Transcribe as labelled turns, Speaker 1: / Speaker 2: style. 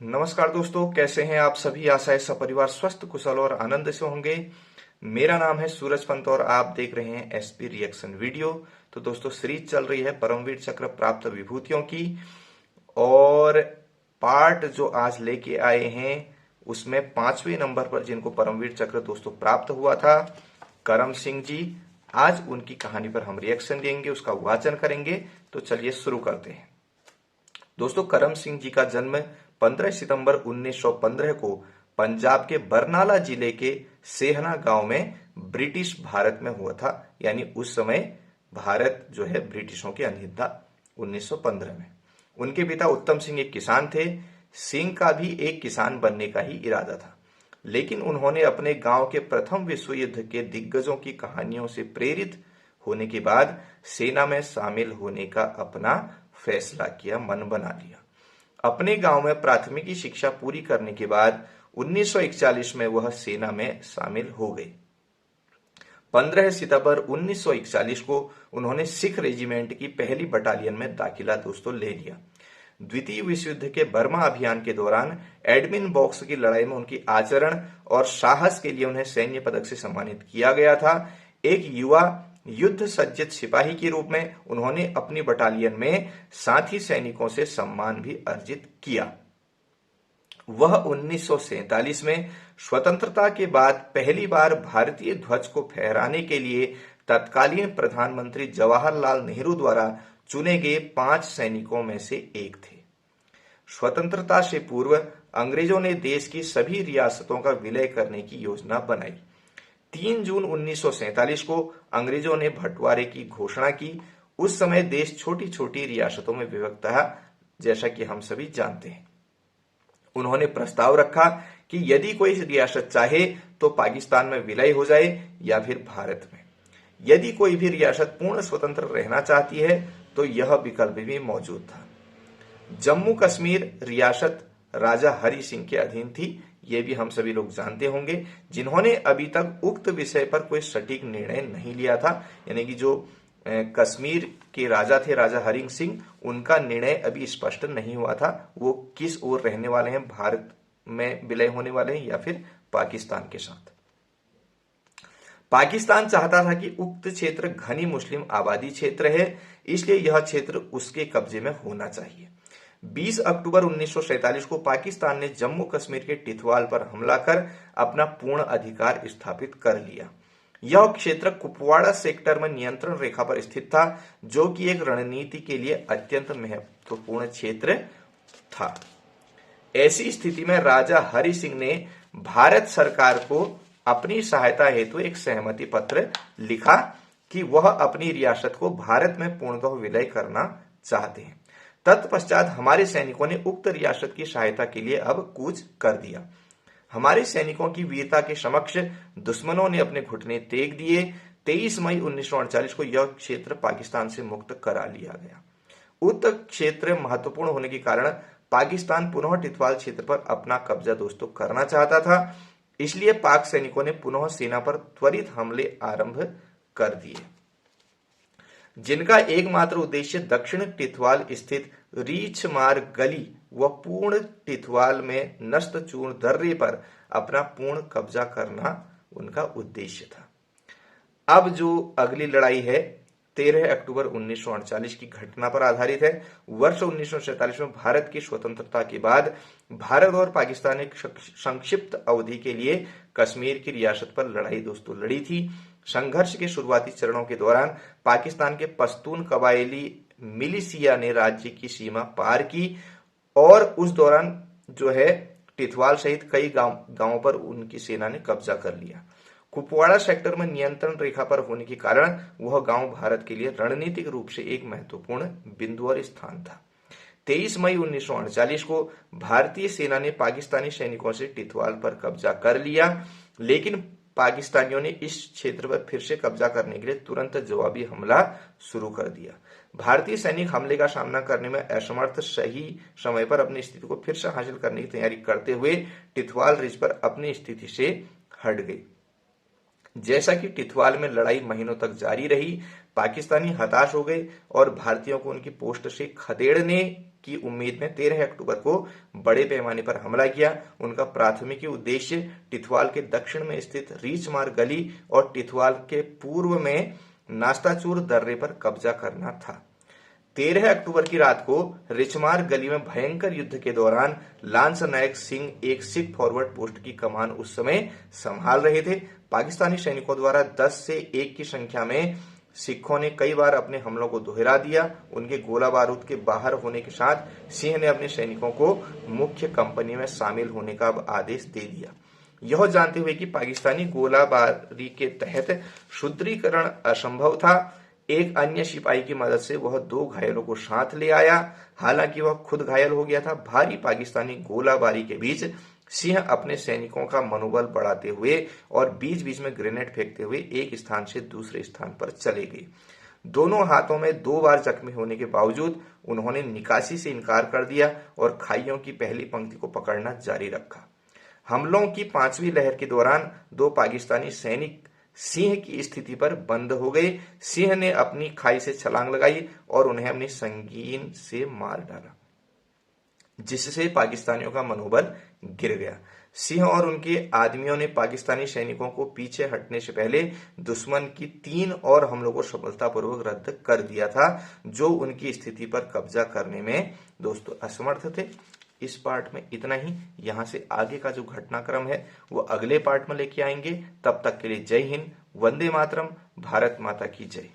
Speaker 1: नमस्कार दोस्तों, कैसे हैं आप सभी। आशा है सपरिवार स्वस्थ कुशल और आनंद से होंगे। मेरा नाम है सूरज पंत और आप देख रहे हैं एसपी रिएक्शन वीडियो। तो दोस्तों, सीरीज चल रही है परमवीर चक्र प्राप्त विभूतियों की, और पार्ट जो आज लेके आए हैं उसमें 5वें नंबर पर जिनको परमवीर चक्र दोस्तों प्राप्त हुआ था, करम सिंह जी। आज उनकी कहानी पर हम रिएक्शन देंगे, उसका वाचन करेंगे। तो चलिए शुरू करते हैं। दोस्तों, करम सिंह जी का जन्म 15 सितंबर 1915 को पंजाब के बरनाला जिले के सेहना गांव में ब्रिटिश भारत में हुआ था। यानी उस समय भारत जो है ब्रिटिशों के अधीन था 1915 में। उनके पिता उत्तम सिंह एक किसान थे। सिंह का भी एक किसान बनने का ही इरादा था, लेकिन उन्होंने अपने गांव के प्रथम विश्व युद्ध के दिग्गजों की कहानियों से प्रेरित होने के बाद सेना में शामिल होने का अपना फैसला किया, मन बना लिया। अपने गांव में प्राथमिकी शिक्षा पूरी करने के बाद 1941 में वह सेना में शामिल हो गए। 15 सितंबर 1941 को उन्होंने सिख रेजिमेंट की पहली बटालियन में दाखिला दोस्तों ले लिया। द्वितीय विश्व युद्ध के बर्मा अभियान के दौरान एडमिन बॉक्स की लड़ाई में उनकी आचरण और साहस के लिए उन्हें सैन्य पदक से सम्मानित किया गया था। एक युवा युद्ध सज्जित सिपाही के रूप में उन्होंने अपनी बटालियन में साथी सैनिकों से सम्मान भी अर्जित किया। वह 1947 में स्वतंत्रता के बाद पहली बार भारतीय ध्वज को फहराने के लिए तत्कालीन प्रधानमंत्री जवाहरलाल नेहरू द्वारा चुने गए 5 सैनिकों में से एक थे। स्वतंत्रता से पूर्व अंग्रेजों ने देश की सभी रियासतों का विलय करने की योजना बनाई। 3 जून 1947 को अंग्रेजों ने बंटवारे की घोषणा की। उस समय देश छोटी छोटी रियासतों में विभक्त था, जैसा कि हम सभी जानते हैं। उन्होंने प्रस्ताव रखा कि यदि कोई रियासत चाहे तो पाकिस्तान में विलय हो जाए या फिर भारत में। यदि कोई भी रियासत पूर्ण स्वतंत्र रहना चाहती है तो यह विकल्प भी मौजूद था। जम्मू कश्मीर रियासत राजा हरि सिंह के अधीन थी। ये भी हम सभी लोग जानते होंगे, जिन्होंने अभी तक उक्त विषय पर कोई सटीक निर्णय नहीं लिया था। यानी कि जो कश्मीर के राजा थे, राजा हरि सिंह, उनका निर्णय अभी स्पष्ट नहीं हुआ था। वो किस ओर रहने वाले हैं, भारत में विलय होने वाले हैं या फिर पाकिस्तान के साथ। पाकिस्तान चाहता था कि उक्त क्षेत्र घनी मुस्लिम आबादी क्षेत्र है, इसलिए यह क्षेत्र उसके कब्जे में होना चाहिए। 20 अक्टूबर 1947 को पाकिस्तान ने जम्मू कश्मीर के टिथवाल पर हमला कर अपना पूर्ण अधिकार स्थापित कर लिया। यह क्षेत्र कुपवाड़ा सेक्टर में नियंत्रण रेखा पर स्थित था, जो कि एक रणनीति के लिए अत्यंत महत्वपूर्ण क्षेत्र था। ऐसी स्थिति में राजा हरि सिंह ने भारत सरकार को अपनी सहायता हेतु एक सहमति पत्र लिखा कि वह अपनी रियासत को भारत में पूर्णतः विलय करना चाहते हैं। तत्पश्चात हमारे सैनिकों ने उक्त रियासत की सहायता के लिए अब कूच कर दिया। हमारे सैनिकों की वीरता के समक्ष दुश्मनों ने अपने घुटने टेक दिए। 23 मई 1948 को यह क्षेत्र पाकिस्तान से मुक्त करा लिया गया। उक्त क्षेत्र महत्वपूर्ण होने के कारण पाकिस्तान पुनः टिथवाल क्षेत्र पर अपना कब्जा दोस्तों करना चाहता था। इसलिए पाक सैनिकों ने पुनः सेना पर त्वरित हमले आरंभ कर दिए, जिनका एकमात्र उद्देश्य दक्षिण टिथवाल स्थित रीछमार गली व पूर्ण टिथवाल में नस्तचूर्ण दर्रे पर अपना पूर्ण कब्जा करना उनका उद्देश्य था। अब जो अगली लड़ाई है 13 अक्टूबर 1948 की घटना पर आधारित है। वर्ष 1947 में भारत की स्वतंत्रता के बाद भारत और पाकिस्तान ने संक्षिप्त अवधि के लिए कश्मीर की रियासत पर लड़ाई दोस्तों लड़ी थी। संघर्ष के शुरुआती चरणों के दौरान पाकिस्तान के पश्तून कबायली मिलिशिया ने राज्य की सीमा पार की और उस दौरान जो है टिथवाल सहित कई गांवों पर उनकी सेना ने कब्जा कर लिया। कुपवाड़ा सेक्टर में नियंत्रण रेखा पर होने के कारण वह गांव भारत के लिए रणनीतिक रूप से एक महत्वपूर्ण बिंदु और स्थान था। 23 मई 1948 को भारतीय सेना ने पाकिस्तानी सैनिकों से टिथवाल पर कब्जा कर लिया, लेकिन पाकिस्तानियों ने इस क्षेत्र पर फिर से कब्जा करने के लिए तुरंत जवाबी हमला शुरू कर दिया। भारतीय सैनिक हमले का सामना करने में असमर्थ सही समय पर अपनी स्थिति को फिर से हासिल करने की तैयारी करते हुए टिथवाल रिज पर अपनी स्थिति से हट गई। जैसा कि टिथवाल में लड़ाई महीनों तक जारी रही, पाकिस्तानी हताश हो गए और भारतीयों को उनकी पोस्ट से खदेड़ने की उम्मीद में 13 अक्टूबर को बड़े पैमाने पर हमला किया। उनका प्राथमिक उद्देश्य टिथवाल के दक्षिण में स्थित रीछमार गली और टिथवाल के पूर्व में नास्ताचूर दर्रे पर कब्जा करना था। 13 अक्टूबर की रात को रिचमार गली में भयंकर युद्ध के दौरान लांस नायक सिंह एक सिख फॉरवर्ड पोस्ट की कमान उस समय संभाल रहे थे। पाकिस्तानी सैनिकों द्वारा 10 से 1 की संख्या में सिखों ने कई बार अपने हमलों को दोहरा दिया। उनके गोला बारूद के बाहर होने के साथ सिंह ने अपने सैनिकों को मुख्य कंपनी में शामिल होने का आदेश दे दिया। यह जानते हुए कि पाकिस्तानी गोलाबारी के तहत सुदृढ़ीकरण असंभव था, एक अन्य सिपाही की मदद से वह 2 घायलों को साथ ले आया। हालांकि वह खुद घायल हो गया था। भारी पाकिस्तानी गोलाबारी के बीच सिंह अपने सैनिकों का मनोबल बढ़ाते हुए और बीच बीच में ग्रेनेड फेंकते हुए एक स्थान से दूसरे स्थान पर चले गए। दोनों हाथों में 2 बार जख्मी होने के बावजूद उन्होंने निकासी से इनकार कर दिया और खाइयों की पहली पंक्ति को पकड़ना जारी रखा। हमलों की 5वीं लहर के दौरान 2 पाकिस्तानी सैनिक सिंह की स्थिति पर बंद हो गए। सिंह ने अपनी खाई से छलांग लगाई और उन्हें अपनी संगीन से मार डाला, जिससे पाकिस्तानियों का मनोबल गिर गया। सिंह और उनके आदमियों ने पाकिस्तानी सैनिकों को पीछे हटने से पहले दुश्मन की 3 और हमलों को सफलतापूर्वक रद्द कर दिया था, जो उनकी स्थिति पर कब्जा करने में दोस्तों असमर्थ थे। इस पार्ट में इतना ही। यहां से आगे का जो घटनाक्रम है वो अगले पार्ट में लेके आएंगे। तब तक के लिए जय हिंद, वंदे मातरम, भारत माता की जय।